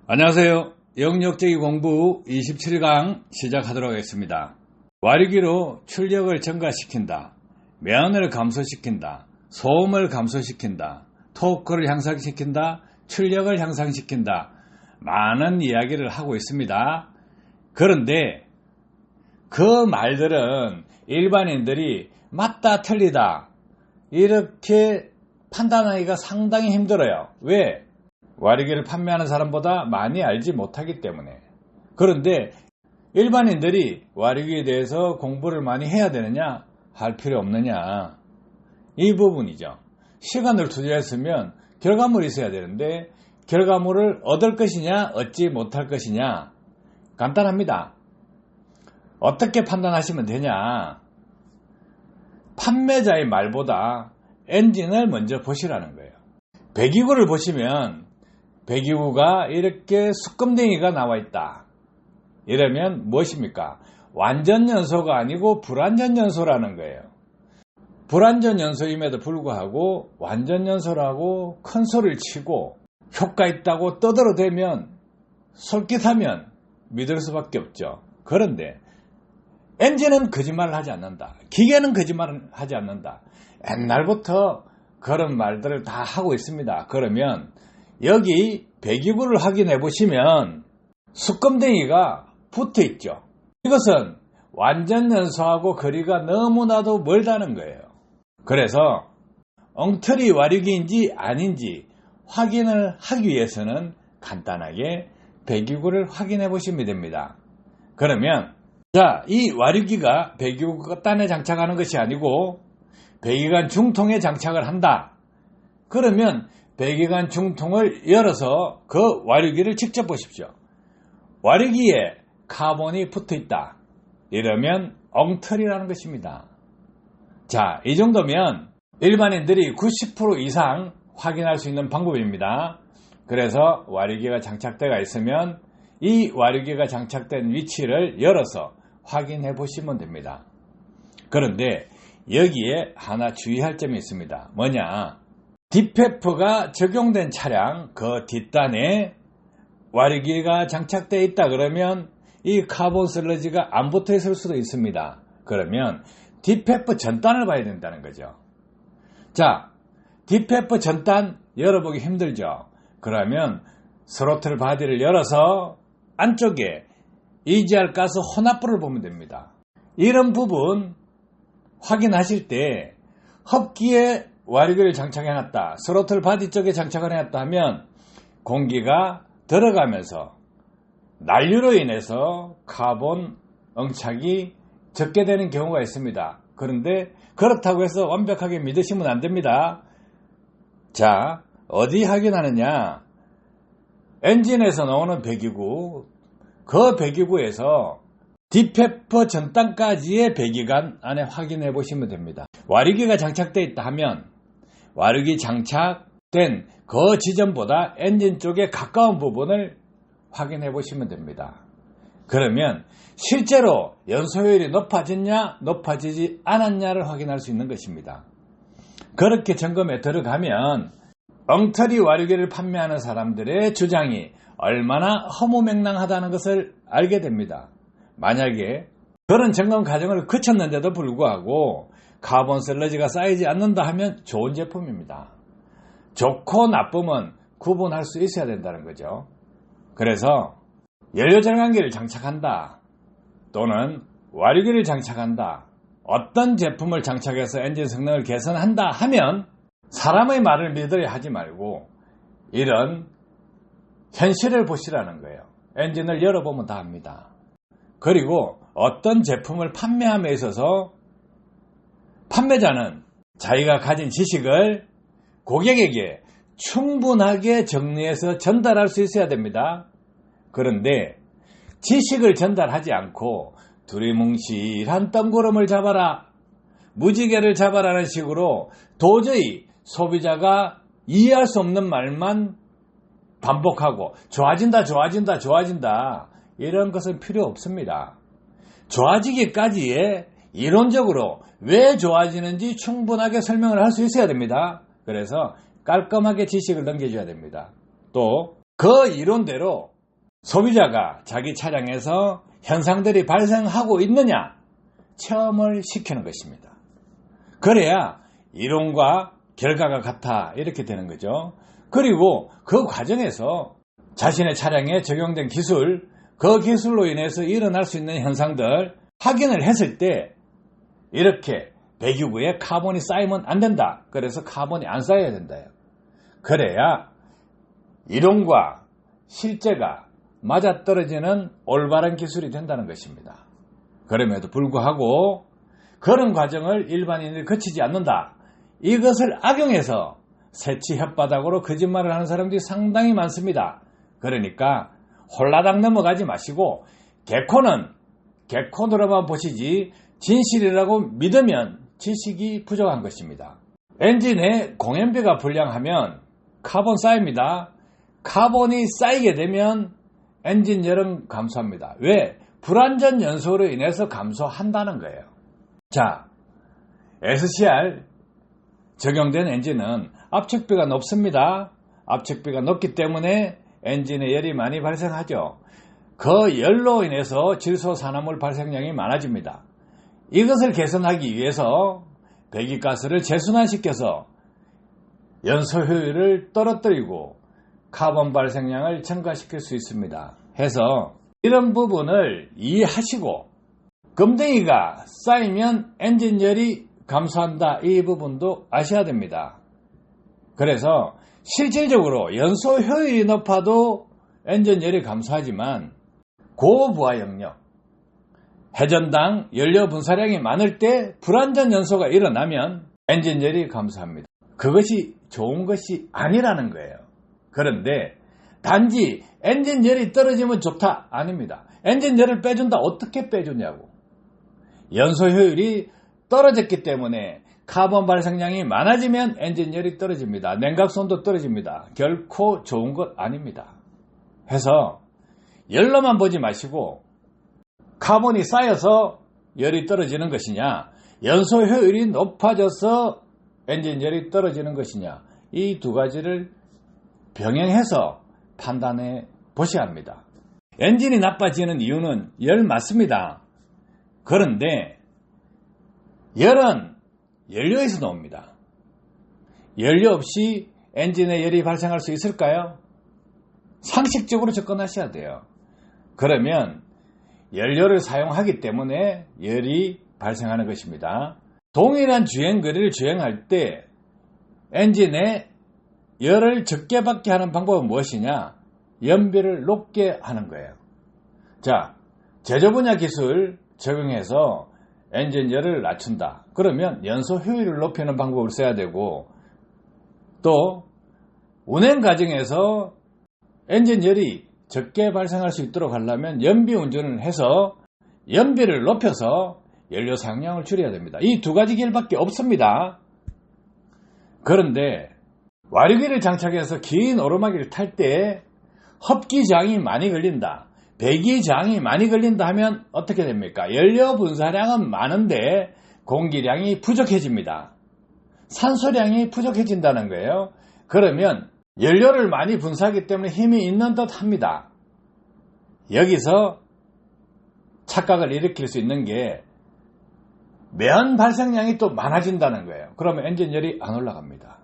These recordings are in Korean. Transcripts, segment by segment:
안녕하세요. 영역제기 공부 27강 시작하도록 하겠습니다. 와류기로 출력을 증가시킨다, 매연을 감소시킨다, 소음을 감소시킨다, 토크를 향상시킨다, 출력을 향상시킨다, 많은 이야기를 하고 있습니다. 그런데 그 말들은 일반인들이 맞다 틀리다 이렇게 판단하기가 상당히 힘들어요. 왜? 와류기를 판매하는 사람보다 많이 알지 못하기 때문에. 그런데 일반인들이 와류기에 대해서 공부를 많이 해야 되느냐? 할 필요 없느냐? 이 부분이죠. 시간을 투자했으면 결과물이 있어야 되는데 결과물을 얻을 것이냐 얻지 못할 것이냐? 간단합니다. 어떻게 판단하시면 되냐? 판매자의 말보다 엔진을 먼저 보시라는 거예요. 배기구를 보시면 배기구가 이렇게 수검댕이가 나와 있다. 이러면 무엇입니까? 완전연소가 아니고 불완전연소라는 거예요. 불완전연소임에도 불구하고 완전연소라고 큰 소리를 치고 효과 있다고 떠들어대면 솔깃하면 믿을 수밖에 없죠. 그런데 엔진은 거짓말을 하지 않는다. 기계는 거짓말을 하지 않는다. 옛날부터 그런 말들을 다 하고 있습니다. 그러면 여기 배기구를 확인해 보시면 수검댕이가 붙어 있죠. 이것은 완전연소하고 거리가 너무나도 멀다는 거예요. 그래서 엉터리 와류기인지 아닌지 확인을 하기 위해서는 간단하게 배기구를 확인해 보시면 됩니다. 그러면 이 와류기가 배기구 끝단에 장착하는 것이 아니고 배기관 중통에 장착을 한다. 그러면 배기관 중통을 열어서 그 와류기를 직접 보십시오. 와류기에 카본이 붙어 있다. 이러면 엉터리라는 것입니다. 자, 이 정도면 일반인들이 90% 이상 확인할 수 있는 방법입니다. 그래서 와류기가 장착되어 있으면 이 와류기가 장착된 위치를 열어서 확인해 보시면 됩니다. 그런데 여기에 하나 주의할 점이 있습니다. 뭐냐? DPF가 적용된 차량 그 뒷단에 와류기가 장착되어 있다 그러면 이 카본 슬러지가 안 붙어 있을 수도 있습니다. 그러면 DPF 전단을 봐야 된다는 거죠. 자, DPF 전단 열어보기 힘들죠. 그러면 스로틀 바디를 열어서 안쪽에 EGR 가스 혼합부를 보면 됩니다. 이런 부분 확인하실 때 흡기에 와류기를 장착해놨다, 스로틀 바디 쪽에 장착을 해놨다 하면 공기가 들어가면서 난류로 인해서 카본 응착이 적게 되는 경우가 있습니다. 그런데 그렇다고 해서 완벽하게 믿으시면 안 됩니다. 자, 어디 확인하느냐? 엔진에서 나오는 배기구, 그 배기구에서 DPF 전단까지의 배기관 안에 확인해 보시면 됩니다. 와류기가 장착되어 있다 하면 와류기 장착된 그 지점보다 엔진 쪽에 가까운 부분을 확인해 보시면 됩니다. 그러면 실제로 연소율이 높아졌냐 높아지지 않았냐를 확인할 수 있는 것입니다. 그렇게 점검에 들어가면 엉터리 와류기를 판매하는 사람들의 주장이 얼마나 허무맹랑하다는 것을 알게 됩니다. 만약에 그런 점검 과정을 거쳤는데도 불구하고 카본 슬러지가 쌓이지 않는다 하면 좋은 제품입니다. 좋고 나쁨은 구분할 수 있어야 된다는 거죠. 그래서 연료절감기를 장착한다 또는 와류기를 장착한다, 어떤 제품을 장착해서 엔진 성능을 개선한다 하면 사람의 말을 믿으려 하지 말고 이런 현실을 보시라는 거예요. 엔진을 열어보면 다 압니다. 그리고 어떤 제품을 판매함에 있어서 판매자는 자기가 가진 지식을 고객에게 충분하게 정리해서 전달할 수 있어야 됩니다. 그런데 지식을 전달하지 않고 두리뭉실한 덩구름을 잡아라, 무지개를 잡아라는 식으로 도저히 소비자가 이해할 수 없는 말만 반복하고 좋아진다 좋아진다 좋아진다 이런 것은 필요 없습니다. 좋아지기까지의 이론적으로 왜 좋아지는지 충분하게 설명을 할 수 있어야 됩니다. 그래서 깔끔하게 지식을 넘겨줘야 됩니다. 또 그 이론대로 소비자가 자기 차량에서 현상들이 발생하고 있느냐 체험을 시키는 것입니다. 그래야 이론과 결과가 같아 이렇게 되는 거죠. 그리고 그 과정에서 자신의 차량에 적용된 기술, 그 기술로 인해서 일어날 수 있는 현상들 확인을 했을 때 이렇게 배기구에 카본이 쌓이면 안 된다. 그래서 카본이 안 쌓여야 된다요. 그래야 이론과 실제가 맞아떨어지는 올바른 기술이 된다는 것입니다. 그럼에도 불구하고 그런 과정을 일반인들이 거치지 않는다. 이것을 악용해서 새치 혓바닥으로 거짓말을 하는 사람들이 상당히 많습니다. 그러니까 홀라당 넘어가지 마시고 개코는 개코로만 보시지 진실이라고 믿으면 지식이 부족한 것입니다. 엔진에 공연비가 불량하면 카본 쌓입니다. 카본이 쌓이게 되면 엔진 열은 감소합니다. 왜? 불완전 연소로 인해서 감소한다는 거예요. 자, SCR 적용된 엔진은 압축비가 높습니다. 압축비가 높기 때문에 엔진에 열이 많이 발생하죠. 그 열로 인해서 질소산화물 발생량이 많아집니다. 이것을 개선하기 위해서 배기가스를 재순환시켜서 연소 효율을 떨어뜨리고 카본 발생량을 증가시킬 수 있습니다. 해서 이런 부분을 이해하시고 금덩이가 쌓이면 엔진열이 감소한다. 이 부분도 아셔야 됩니다. 그래서 실질적으로 연소 효율이 높아도 엔진열이 감소하지만 고부하 영역, 회전당 연료 분사량이 많을 때 불완전 연소가 일어나면 엔진열이 감소합니다. 그것이 좋은 것이 아니라는 거예요. 그런데 단지 엔진열이 떨어지면 좋다? 아닙니다. 엔진열을 빼준다? 어떻게 빼주냐고. 연소 효율이 떨어졌기 때문에 카본 발생량이 많아지면 엔진열이 떨어집니다. 냉각수온도 떨어집니다. 결코 좋은 것 아닙니다. 해서 열로만 보지 마시고 카본이 쌓여서 열이 떨어지는 것이냐, 연소 효율이 높아져서 엔진열이 떨어지는 것이냐, 이 두 가지를 병행해서 판단해 보셔야 합니다. 엔진이 나빠지는 이유는 열 맞습니다. 그런데 열은 연료에서 나옵니다. 연료 없이 엔진에 열이 발생할 수 있을까요? 상식적으로 접근하셔야 돼요. 그러면 연료를 사용하기 때문에 열이 발생하는 것입니다. 동일한 주행거리를 주행할 때 엔진에 열을 적게 받게 하는 방법은 무엇이냐? 연비를 높게 하는 거예요. 자, 제조 분야 기술 적용해서 엔진 열을 낮춘다. 그러면 연소 효율을 높이는 방법을 써야 되고, 또 운행 과정에서 엔진 열이 적게 발생할 수 있도록 하려면 연비 운전을 해서 연비를 높여서 연료 사용량을 줄여야 됩니다. 이 두 가지 길밖에 없습니다. 그런데 와류기를 장착해서 긴 오르막을 탈 때 흡기저항이 많이 걸린다, 배기저항이 많이 걸린다 하면 어떻게 됩니까? 연료 분사량은 많은데 공기량이 부족해집니다. 산소량이 부족해진다는 거예요. 그러면 연료를 많이 분사하기 때문에 힘이 있는 듯 합니다. 여기서 착각을 일으킬 수 있는 게 매연 발생량이 또 많아진다는 거예요. 그러면 엔진열이 안 올라갑니다.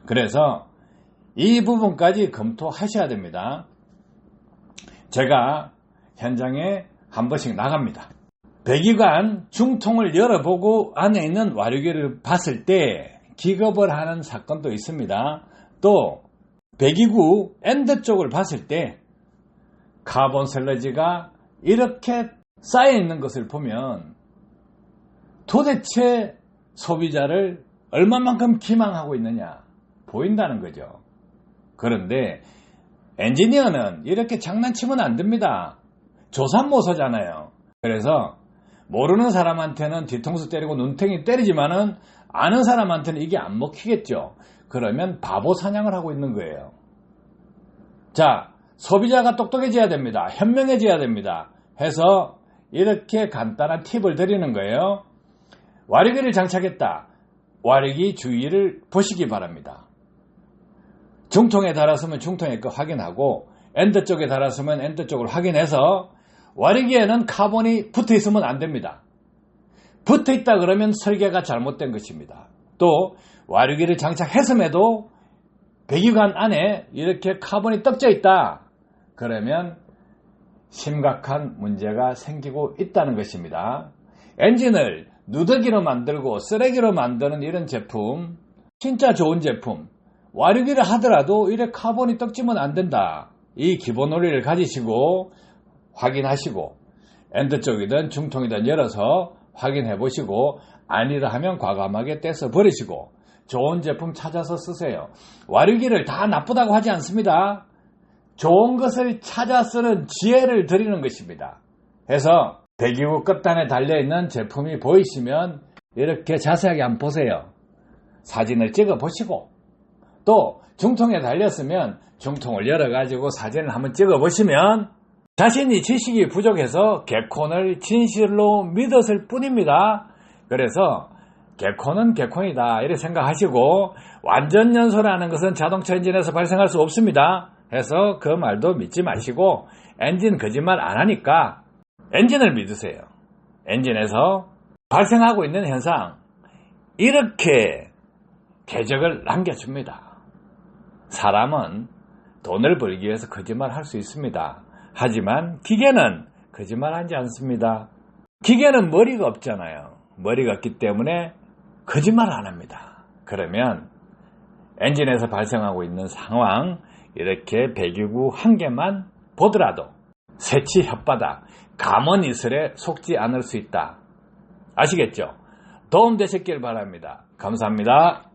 그래서 이 부분까지 검토하셔야 됩니다. 제가 현장에 한 번씩 나갑니다. 배기관 중통을 열어보고 안에 있는 와류기를 봤을 때 기겁을 하는 사건도 있습니다. 또 배기구 엔드 쪽을 봤을 때 카본 슬러지가 이렇게 쌓여 있는 것을 보면 도대체 소비자를 얼마만큼 기망하고 있느냐 보인다는 거죠. 그런데 엔지니어는 이렇게 장난치면 안 됩니다. 조삼모사잖아요. 그래서 모르는 사람한테는 뒤통수 때리고 눈탱이 때리지만은 아는 사람한테는 이게 안 먹히겠죠. 그러면 바보 사냥을 하고 있는 거예요. 자, 소비자가 똑똑해져야 됩니다. 현명해져야 됩니다. 해서 이렇게 간단한 팁을 드리는 거예요. 와류기를 장착했다. 와류기 주위를 보시기 바랍니다. 중통에 달았으면 중통의 거 확인하고 엔드 쪽에 달았으면 엔드 쪽을 확인해서 와르기에는 카본이 붙어 있으면 안 됩니다. 붙어 있다 그러면 설계가 잘못된 것입니다. 또 와르기를 장착했음에도 배기관 안에 이렇게 카본이 떡져 있다 그러면 심각한 문제가 생기고 있다는 것입니다. 엔진을 누더기로 만들고 쓰레기로 만드는 이런 제품, 진짜 좋은 제품, 와르기를 하더라도 이래 카본이 떡지면 안 된다. 이 기본 원리를 가지시고 확인하시고 엔드 쪽이든 중통이든 열어서 확인해 보시고 아니라 하면 과감하게 떼서 버리시고 좋은 제품 찾아서 쓰세요. 와르기를 다 나쁘다고 하지 않습니다. 좋은 것을 찾아 쓰는 지혜를 드리는 것입니다. 해서 배기구 끝단에 달려있는 제품이 보이시면 이렇게 자세하게 한번 보세요. 사진을 찍어 보시고 또 중통에 달렸으면 중통을 열어가지고 사진을 한번 찍어 보시면 자신이 지식이 부족해서 개콘을 진실로 믿었을 뿐입니다. 그래서 개콘은 개콘이다 이렇게 생각하시고 완전 연소라는 것은 자동차 엔진에서 발생할 수 없습니다. 해서 그 말도 믿지 마시고 엔진 거짓말 안 하니까 엔진을 믿으세요. 엔진에서 발생하고 있는 현상 이렇게 궤적을 남겨줍니다. 사람은 돈을 벌기 위해서 거짓말 할 수 있습니다. 하지만 기계는 거짓말하지 않습니다. 기계는 머리가 없잖아요. 머리가 없기 때문에 거짓말 안 합니다. 그러면 엔진에서 발생하고 있는 상황 이렇게 배기구 한 개만 보더라도 새치 혓바닥 감언 이슬에 속지 않을 수 있다. 아시겠죠? 도움 되셨길 바랍니다. 감사합니다.